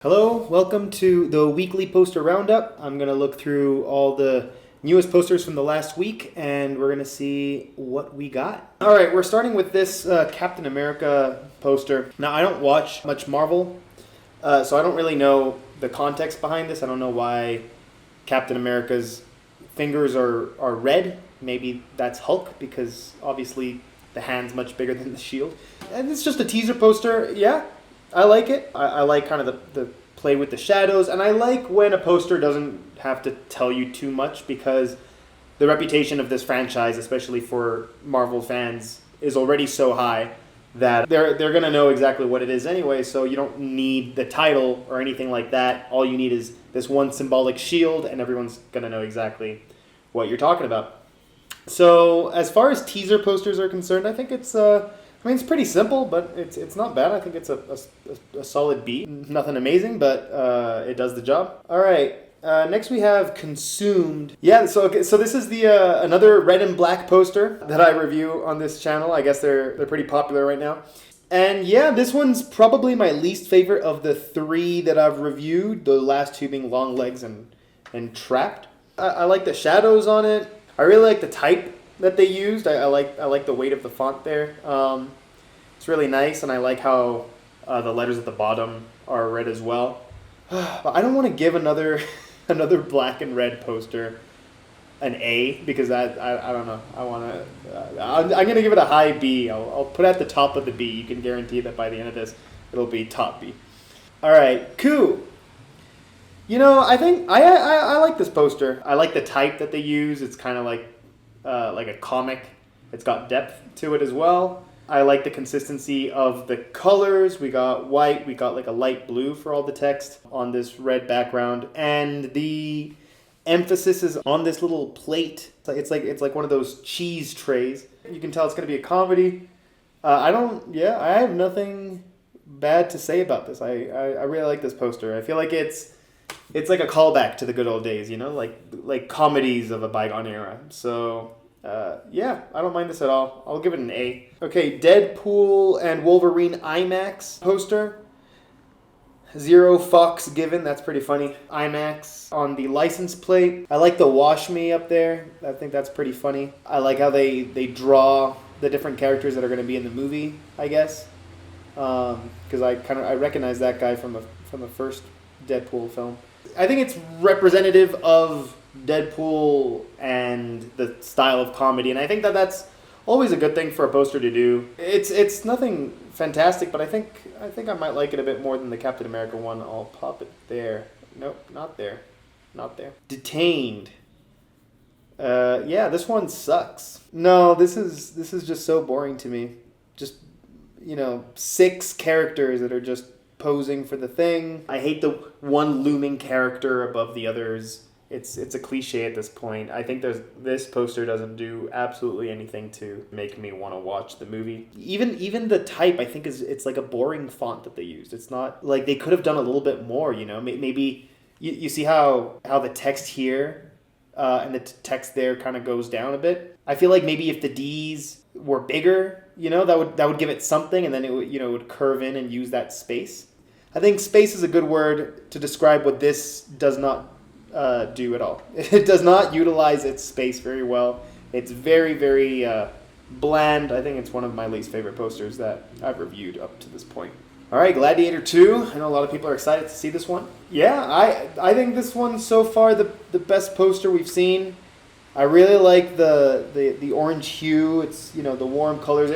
Hello, welcome to the weekly poster roundup. I'm going to look through all the newest posters from the last week and we're going to see what we got. All right, we're starting with this Captain America poster. Now, I don't watch much Marvel, so I don't really know the context behind this. I don't know why Captain America's fingers are red. Maybe that's Hulk because obviously the hand's much bigger than the shield. And it's just a teaser poster. Yeah, I like it. I like kind of the play with the shadows, and I like when a poster doesn't have to tell you too much because the reputation of this franchise, especially for Marvel fans, is already so high that they're gonna know exactly what it is anyway, so you don't need the title or anything like that. All you need is this one symbolic shield, and everyone's gonna know exactly what you're talking about. So as far as teaser posters are concerned, I think it's it's pretty simple, but it's not bad. I think it's a solid B. Nothing amazing, but it does the job. All right. Next we have Consumed. Yeah, so this is the another red and black poster that I review on this channel. I guess they're pretty popular right now. And yeah, this one's probably my least favorite of the three that I've reviewed. The last two being Long Legs and Trapped. I like the shadows on it. I really like the type that they used. I like the weight of the font there. It's really nice, and I like how the letters at the bottom are red as well. But I don't want to give another black and red poster an A because I don't know. I'm gonna give it a high B. I'll put it at the top of the B. You can guarantee that by the end of this, it'll be top B. All right, cool. You know, I think I like this poster. I like the type that they use. It's kind of like a comic. It's got depth to it as well. I like the consistency of the colors. We got white. We got like a light blue for all the text on this red background. And the emphasis is on this little plate. It's like one of those cheese trays. You can tell it's going to be a comedy. I have nothing bad to say about this. I really like this poster. I feel like it's like a callback to the good old days, you know, like comedies of a bygone era. So, yeah, I don't mind this at all. I'll give it an A. Okay, Deadpool and Wolverine IMAX poster. 0 fucks given. That's pretty funny. IMAX on the license plate. I like the wash me up there. I think that's pretty funny. I like how they draw the different characters that are going to be in the movie, I guess. Because I recognize that guy from the first Deadpool film. I think it's representative of Deadpool and the style of comedy, and I think that's always a good thing for a poster to do. It's nothing fantastic, but I think I might like it a bit more than the Captain America one. I'll pop it there. Nope, not there. Detained. Yeah, this one sucks. No, this is just so boring to me. Just 6 characters that are just posing for the thing. I hate the one looming character above the others. It's a cliche at this point. I think this poster doesn't do absolutely anything to make me want to watch the movie. Even the type, I think it's like a boring font that they used. It's not like they could have done a little bit more. Maybe you see how the text here and the text there kind of goes down a bit. I feel like maybe if the D's were bigger, that would give it something, and then it would curve in and use that space. I think space is a good word to describe what this does not do at all. It does not utilize its space very well. It's very, very bland. I think it's one of my least favorite posters that I've reviewed up to this point. All right, Gladiator 2. I know a lot of people are excited to see this one. Yeah, I think this one's so far the best poster we've seen. I really like the orange hue. It's, the warm colors.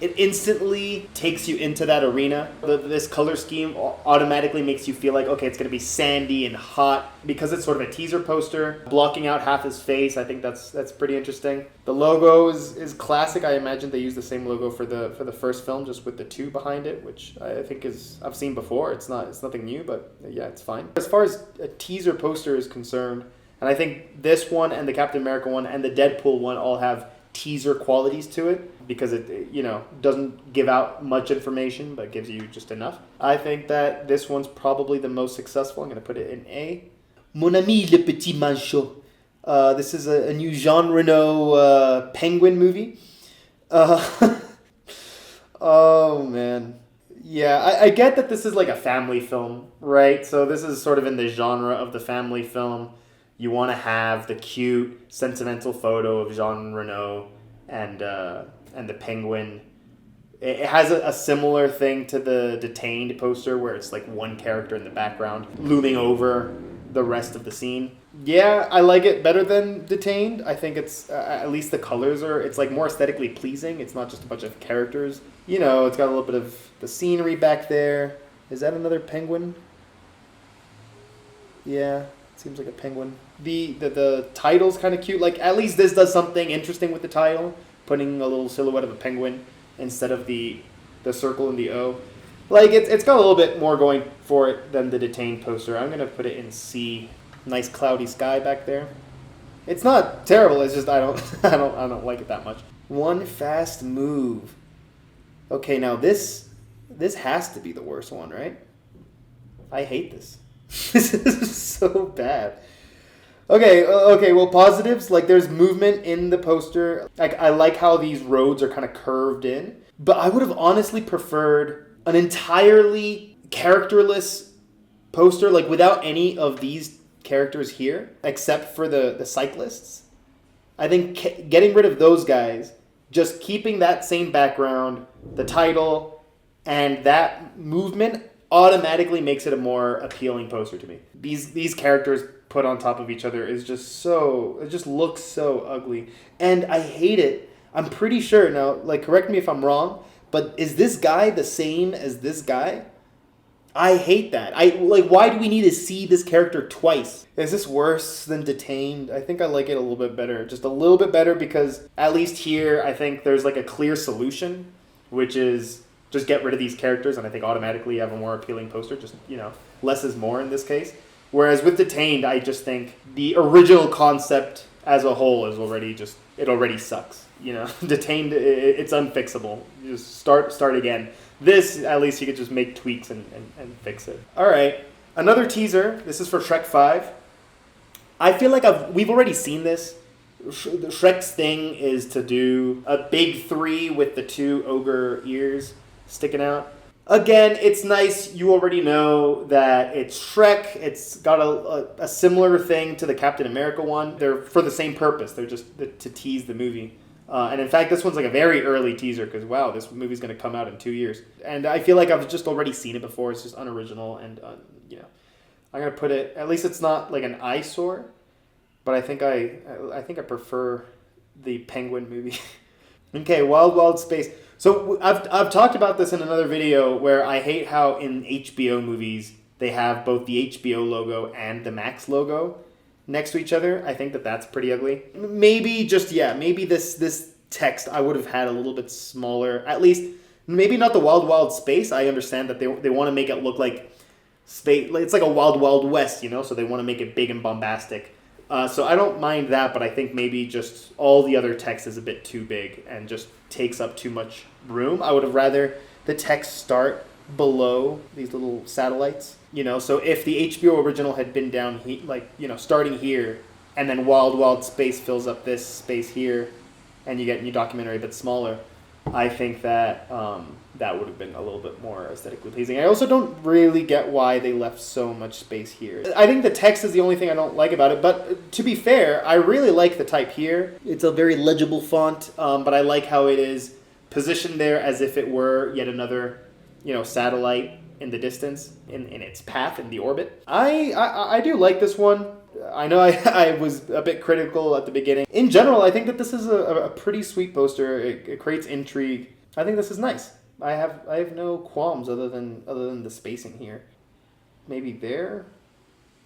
It instantly takes you into that arena. This color scheme automatically makes you feel like, okay, it's going to be sandy and hot. Because it's sort of a teaser poster, blocking out half his face. I think that's pretty interesting. The logo is classic. I imagine they used the same logo for the first film, just with the 2 behind it, which I think I've seen before. It's nothing new, but yeah, it's fine. As far as a teaser poster is concerned, and I think this one and the Captain America one and the Deadpool one all have teaser qualities to it because it doesn't give out much information but gives you just enough. I think that this one's probably the most successful. I'm going to put it in A. Mon ami le petit manchot. This is a new Jean Reno penguin movie. Oh man. Yeah, I get that this is like a family film, right? So this is sort of in the genre of the family film. You want to have the cute, sentimental photo of Jean Reno and the penguin. It has a similar thing to the Detained poster where it's like one character in the background looming over the rest of the scene. Yeah, I like it better than Detained. I think it's, at least the colors it's like more aesthetically pleasing. It's not just a bunch of characters. You know, it's got a little bit of the scenery back there. Is that another penguin? Yeah, seems like a penguin. The title's kind of cute. Like, at least this does something interesting with the title, putting a little silhouette of a penguin instead of the circle and the O. Like, it's got a little bit more going for it than the Detained poster. I'm gonna put it in C. Nice cloudy sky back there. It's not terrible. It's just I don't like it that much. One fast move. Okay, now this has to be the worst one, right? I hate this. This is so bad. Okay, well, positives, like there's movement in the poster. Like, I like how these roads are kind of curved in. But I would have honestly preferred an entirely characterless poster, like without any of these characters here, except for the cyclists. I think getting rid of those guys, just keeping that same background, the title, and that movement automatically makes it a more appealing poster to me. These characters put on top of each other is just it just looks so ugly. And I hate it. I'm pretty sure, now, like, correct me if I'm wrong, but is this guy the same as this guy? I hate that. Why do we need to see this character twice? Is this worse than Detained? I think I like it a little bit better. Just a little bit better because at least here I think there's like a clear solution, which is just get rid of these characters and I think automatically you have a more appealing poster. Just, you know, less is more in this case. Whereas with Detained, I just think the original concept as a whole is it already sucks. You know, Detained, it's unfixable. You just start again. This, at least you could just make tweaks and fix it. All right, another teaser. This is for Shrek 5. I feel like we've already seen this. Shrek's thing is to do a big 3 with the 2 ogre ears sticking out. Again, it's nice. You already know that it's Shrek. It's got a similar thing to the Captain America one. They're for the same purpose. They're just to tease the movie. And in fact, this one's like a very early teaser because, wow, this movie's going to come out in 2 years. And I feel like I've just already seen it before. It's just unoriginal. And, you know, I'm going to put it, at least it's not like an eyesore. But I think I prefer the Penguin movie. Okay, Wild Wild Space. So I've talked about this in another video where I hate how in HBO movies they have both the HBO logo and the Max logo next to each other. I think that's pretty ugly. Maybe this text I would have had a little bit smaller. At least maybe not the Wild Wild Space. I understand that they want to make it look like space. It's like a Wild Wild West, you know. So they want to make it big and bombastic. So I don't mind that, but I think maybe just all the other text is a bit too big and just takes up too much room. I would have rather the text start below these little satellites, you know. So if the HBO original had been down starting here, and then Wild Wild Space fills up this space here, and you get New Documentary a bit smaller, I think that that would have been a little bit more aesthetically pleasing. I also don't really get why they left so much space here. I think the text is the only thing I don't like about it, but to be fair, I really like the type here. It's a very legible font, but I like how it is positioned there as if it were yet another, satellite in the distance, in its path, in the orbit. I do like this one. I know I was a bit critical at the beginning. In general, I think that this is a pretty sweet poster. It creates intrigue. I think this is nice. I have no qualms other than the spacing here. Maybe there?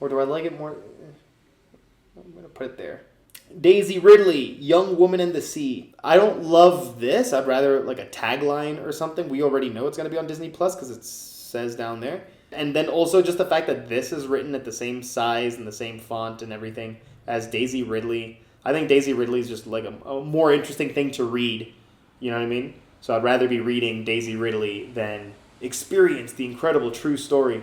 Or do I like it more? I'm going to put it there. Daisy Ridley, Young Woman in the Sea. I don't love this. I'd rather like a tagline or something. We already know it's going to be on Disney Plus because it says down there. And then also just the fact that this is written at the same size and the same font and everything as Daisy Ridley. I think Daisy Ridley is just like a more interesting thing to read. You know what I mean? So I'd rather be reading Daisy Ridley than experience the incredible true story.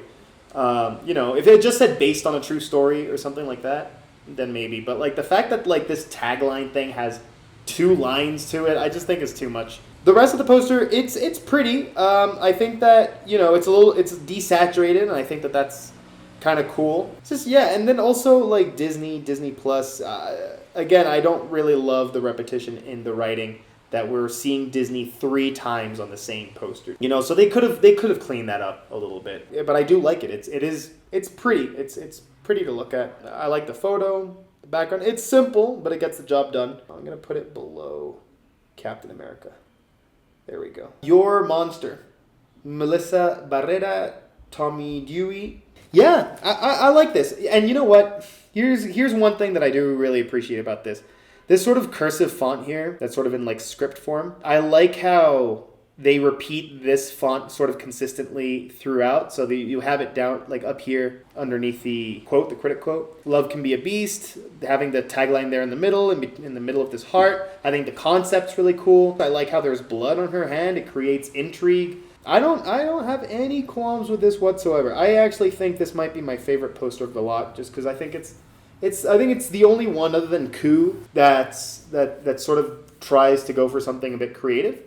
If it just said based on a true story or something like that, then maybe. But like the fact that like this tagline thing has 2 lines to it, I just think is too much. The rest of the poster, it's pretty. I think that it's desaturated, and I think that that's kind of cool. It's just and then also like Disney Plus. Again, I don't really love the repetition in the writing that we're seeing Disney 3 times on the same poster. So they could have cleaned that up a little bit. Yeah, but I do like it. It's pretty. It's pretty to look at. I like the photo, the background. It's simple, but it gets the job done. I'm gonna put it below Captain America. There we go. Your Monster. Melissa Barrera, Tommy Dewey. Yeah, I like this. And you know what? Here's one thing that I do really appreciate about this. This sort of cursive font here, that's sort of in like script form. I like how they repeat this font sort of consistently throughout. So that you have it down like up here underneath the quote, the critic quote. Love can be a beast. Having the tagline there in the middle, in the middle of this heart. I think the concept's really cool. I like how there's blood on her hand. It creates intrigue. I don't have any qualms with this whatsoever. I actually think this might be my favorite poster of the lot, just because I think it's the only one other than Coup that sort of tries to go for something a bit creative.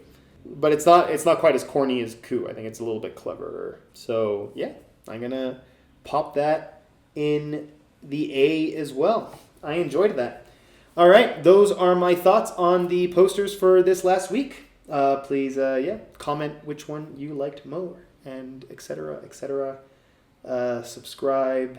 But it's not quite as corny as Coup. I think it's a little bit cleverer. So yeah, I'm gonna pop that in the A as well. I enjoyed that. All right, those are my thoughts on the posters for this last week. Please comment which one you liked more, and etc. Subscribe.